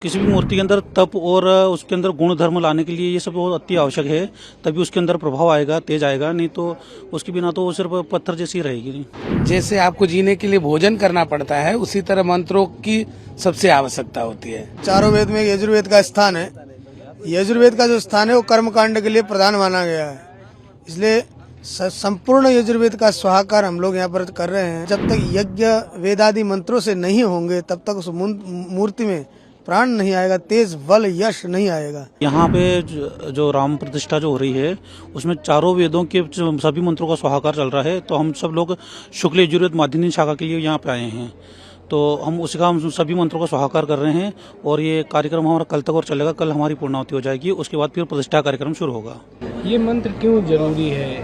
किसी भी मूर्ति के अंदर तप और उसके अंदर गुण धर्म लाने के लिए ये सब बहुत अति आवश्यक है। तभी उसके अंदर प्रभाव आएगा, तेज आएगा, नहीं तो उसके बिना तो वो सिर्फ पत्थर जैसी रहेगी। नहीं, जैसे आपको जीने के लिए भोजन करना पड़ता है, उसी तरह मंत्रों की सबसे आवश्यकता होती है। चारों वेद में यजुर्वेद का स्थान है। यजुर्वेद का जो स्थान है वो कर्म कांड के लिए प्रधान माना गया है, इसलिए संपूर्ण यजुर्वेद का स्वाहाकार हम लोग यहाँ पर कर रहे हैं। जब तक यज्ञ वेदादि मंत्रों से नहीं होंगे तब तक उस मूर्ति में प्राण नहीं आएगा, तेज बल यश नहीं आएगा। यहाँ पे जो राम प्रतिष्ठा जो हो रही है उसमें चारों वेदों के सभी मंत्रों का स्वाहाकार चल रहा है। तो हम सब लोग शुक्ल यजुर्वेद माध्यमिक शाखा के लिए यहाँ पे आए हैं, तो हम सभी मंत्रों का स्वाहाकार कर रहे हैं। और ये कार्यक्रम हमारा कल तक और चलेगा। कल हमारी पूर्णाहुति हो जाएगी, उसके बाद फिर प्रतिष्ठा कार्यक्रम शुरू होगा। ये मंत्र क्यों जरूरी है?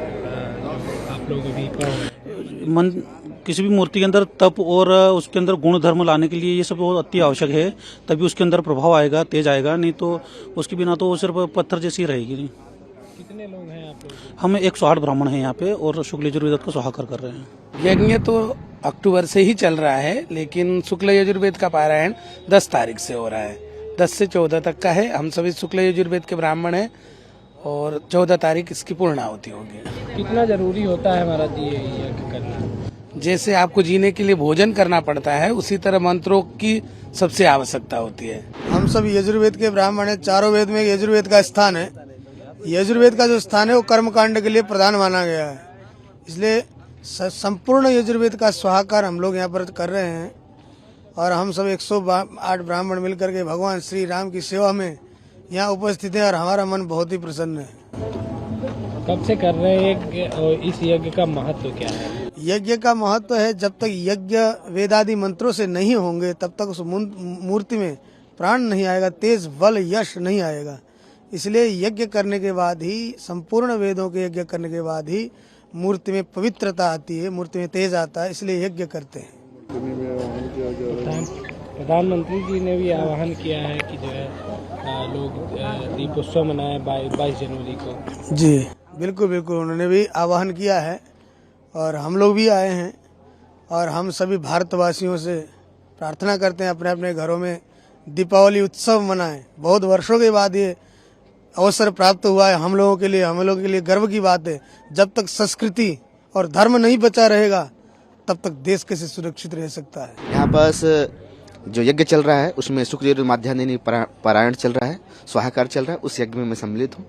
आप लोग अभी पढ़ रहे हैं। किसी भी मूर्ति के अंदर तप और उसके अंदर गुण धर्म लाने के लिए ये सब बहुत अति आवश्यक है। तभी उसके अंदर प्रभाव आएगा, तेज आएगा, नहीं तो उसके बिना तो वो सिर्फ पत्थर जैसी रहेगी। नहीं, कितने लोग हैं आप लोग? हम 108 ब्राह्मण हैं यहाँ पे और शुक्ल यजुर्वेद का स्वाहाकार कर रहे हैं। यज्ञ तो अक्टूबर से ही चल रहा है, लेकिन शुक्ल यजुर्वेद का पारायण 10 तारीख से हो रहा है। 10 से 14 तक का है। हम सभी शुक्ल यजुर्वेद के ब्राह्मण हैं और 14 तारीख इसकी पूर्णाहुति होगी। कितना जरूरी होता है महाराज जी ये यज्ञ करना? जैसे आपको जीने के लिए भोजन करना पड़ता है, उसी तरह मंत्रों की सबसे आवश्यकता होती है। हम सब यजुर्वेद के ब्राह्मण हैं। चारों वेद में यजुर्वेद का स्थान है। यजुर्वेद का जो स्थान है वो कर्म कांड के लिए प्रधान माना गया है, इसलिए संपूर्ण यजुर्वेद का स्वाहाकार हम लोग यहाँ पर कर रहे हैं। और हम सब 108 ब्राह्मण मिलकर के भगवान श्री राम की सेवा में यहाँ उपस्थित हैं और हमारा मन बहुत ही प्रसन्न है। कब से कर रहे हैं और इस यज्ञ का महत्व क्या है? यज्ञ का महत्व है, जब तक यज्ञ वेदादि मंत्रों से नहीं होंगे तब तक उस मूर्ति में प्राण नहीं आएगा, तेज बल यश नहीं आएगा। इसलिए यज्ञ करने के बाद ही, संपूर्ण वेदों के यज्ञ करने के बाद ही मूर्ति में पवित्रता आती है, मूर्ति में तेज आता है, इसलिए यज्ञ करते हैं। प्रधानमंत्री जी ने भी आह्वान किया है कि जो है लोग दीपोत्सव मनाएं 22 जनवरी को। जी बिल्कुल बिल्कुल, उन्होंने भी आह्वान किया है और हम लोग भी आए हैं। और हम सभी भारतवासियों से प्रार्थना करते हैं अपने अपने घरों में दीपावली उत्सव मनाएं। बहुत वर्षों के बाद ये अवसर प्राप्त हुआ है हम लोगों के लिए गर्व की बात है। जब तक संस्कृति और धर्म नहीं बचा रहेगा तब तक देश कैसे सुरक्षित रह सकता है। यहाँ पास जो यज्ञ चल रहा है उसमें शुक्ल यजुर्वेद माध्यान्ह पारायण चल रहा है, स्वाहाकार चल रहा है। उस यज्ञ में मैं सम्मिलित हूँ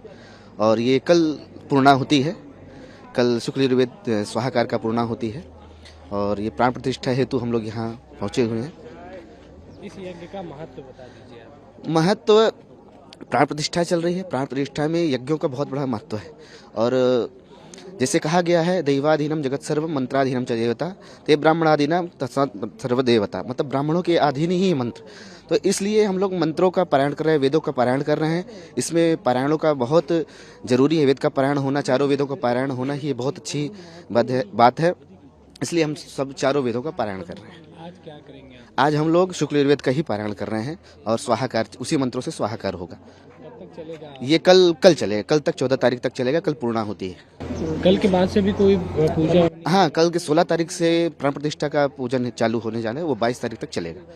और ये कल पूर्णाहुति है। कल शुक्ल यजुर्वेद स्वाहाकार का पूर्णाहुति है और ये प्राण प्रतिष्ठा हेतु हम लोग यहाँ पहुँचे हुए हैं। इस यज्ञ का महत्व बता दीजिए आप। महत्व, प्राण प्रतिष्ठा चल रही है। प्राण प्रतिष्ठा में यज्ञों का बहुत बड़ा महत्व है। और जैसे कहा गया है, दैवाधीनम जगत सर्वम मंत्राधीनम च देवता ते ब्राह्मणाधीनम तत्सत् सर्वदेवता, मतलब ब्राह्मणों के अधीन ही मंत्र। तो इसलिए हम लोग मंत्रों का पारायण कर रहे हैं, वेदों का पारायण कर रहे हैं। इसमें पारायणों का बहुत जरूरी है। वेद का पारायण होना, चारों वेदों का पारायण होना ही बहुत अच्छी बात है। इसलिए हम सब चारों वेदों का पारायण कर रहे हैं। आज क्या करेंगे आप? आज हम लोग शुक्ल यजुर्वेद का ही पारायण कर रहे हैं और स्वाहाकार, उसी मंत्रों से स्वाहाकार होगा। कब तक चलेगा? ये कल चलेगा। कल तक 14 तारीख तक चलेगा। कल पूर्णाहुति है। कल के बाद से भी कोई पूजा? हाँ, कल के 16 तारीख से प्राण प्रतिष्ठा का पूजन चालू होने जाना है। वो 22 तारीख तक चलेगा।